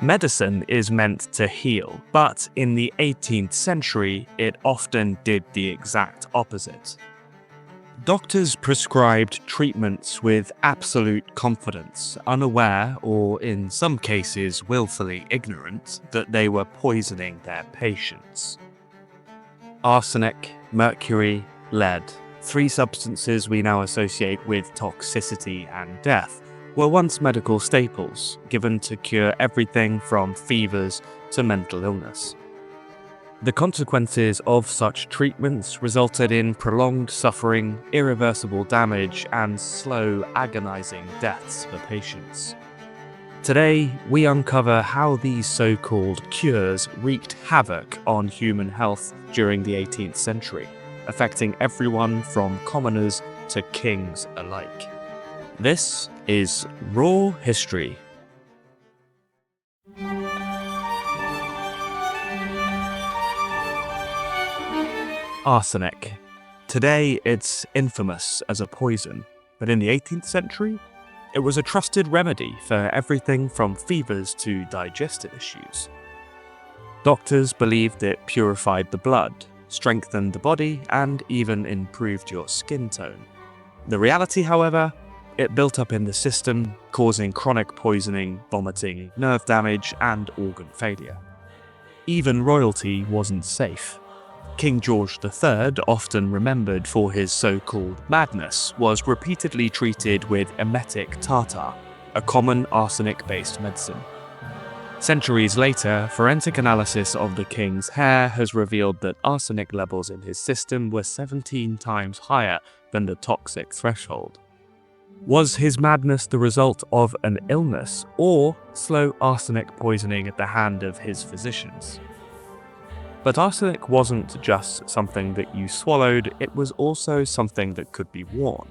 Medicine is meant to heal, but in the 18th century, it often did the exact opposite. Doctors prescribed treatments with absolute confidence, unaware, or in some cases willfully ignorant, that they were poisoning their patients. Arsenic, mercury, lead, three substances we now associate with toxicity and death, were once medical staples, given to cure everything from fevers to mental illness. The consequences of such treatments resulted in prolonged suffering, irreversible damage, and slow, agonizing deaths for patients. Today, we uncover how these so-called cures wreaked havoc on human health during the 18th century, affecting everyone from commoners to kings alike. This is Raw History. Arsenic. Today, it's infamous as a poison, but in the 18th century, it was a trusted remedy for everything from fevers to digestive issues. Doctors believed it purified the blood, strengthened the body, and even improved your skin tone. The reality, however, it built up in the system, causing chronic poisoning, vomiting, nerve damage, and organ failure. Even royalty wasn't safe. King George III, often remembered for his so-called madness, was repeatedly treated with emetic tartar, a common arsenic-based medicine. Centuries later, forensic analysis of the king's hair has revealed that arsenic levels in his system were 17 times higher than the toxic threshold. Was his madness the result of an illness or slow arsenic poisoning at the hand of his physicians? But arsenic wasn't just something that you swallowed, it was also something that could be worn.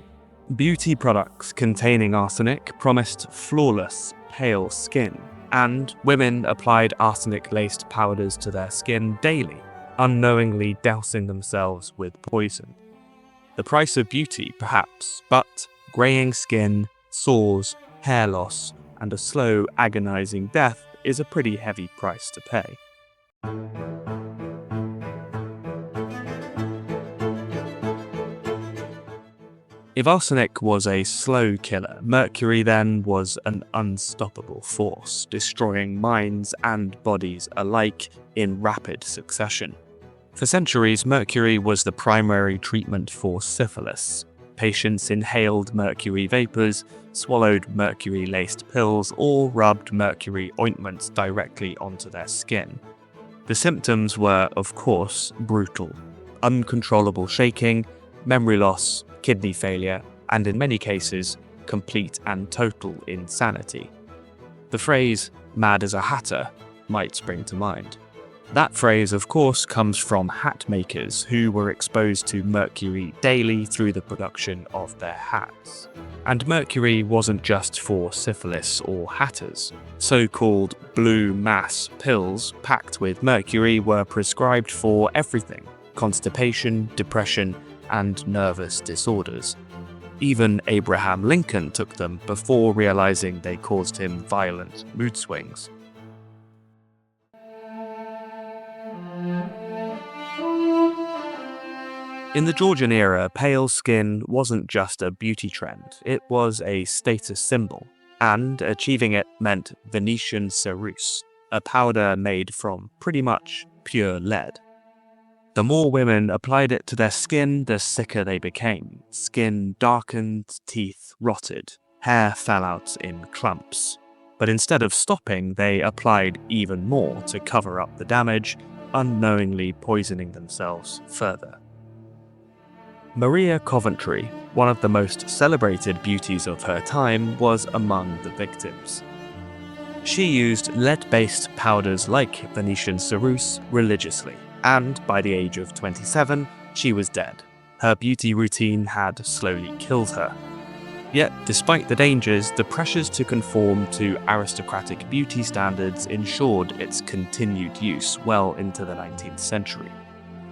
Beauty products containing arsenic promised flawless, pale skin, and women applied arsenic-laced powders to their skin daily, unknowingly dousing themselves with poison. The price of beauty, perhaps, but greying skin, sores, hair loss, and a slow, agonizing death is a pretty heavy price to pay. If arsenic was a slow killer, mercury then was an unstoppable force, destroying minds and bodies alike in rapid succession. For centuries, mercury was the primary treatment for syphilis. Patients inhaled mercury vapors, swallowed mercury-laced pills, or rubbed mercury ointments directly onto their skin. The symptoms were, of course, brutal: uncontrollable shaking, memory loss, kidney failure, and in many cases, complete and total insanity. The phrase, "mad as a hatter," might spring to mind. That phrase, of course, comes from hat makers who were exposed to mercury daily through the production of their hats. And mercury wasn't just for syphilis or hatters. So-called blue mass pills packed with mercury were prescribed for everything: constipation, depression, and nervous disorders. Even Abraham Lincoln took them before realizing they caused him violent mood swings. In the Georgian era, pale skin wasn't just a beauty trend, it was a status symbol, and achieving it meant Venetian ceruse, a powder made from pretty much pure lead. The more women applied it to their skin, the sicker they became. Skin darkened, teeth rotted, hair fell out in clumps. But instead of stopping, they applied even more to cover up the damage, unknowingly poisoning themselves further. Maria Coventry, one of the most celebrated beauties of her time, was among the victims. She used lead-based powders like Venetian ceruse religiously, and by the age of 27, she was dead. Her beauty routine had slowly killed her. Yet, despite the dangers, the pressures to conform to aristocratic beauty standards ensured its continued use well into the 19th century.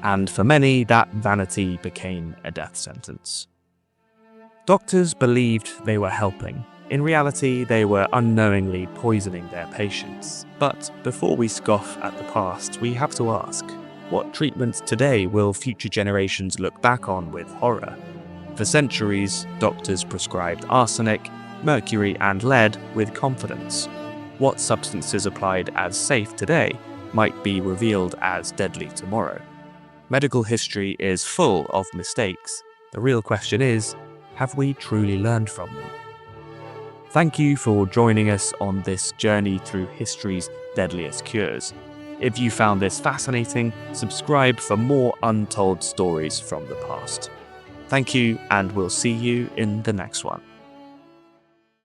And for many, that vanity became a death sentence. Doctors believed they were helping, In reality, they were unknowingly poisoning their patients. But before we scoff at the past, we have to ask, what treatments today will future generations look back on with horror? For centuries, doctors prescribed arsenic, mercury, and lead with confidence. What substances applied as safe today might be revealed as deadly tomorrow. Medical history is full of mistakes. The real question is, have we truly learned from them? Thank you for joining us on this journey through history's deadliest cures. If you found this fascinating, subscribe for more untold stories from the past. Thank you, and we'll see you in the next one.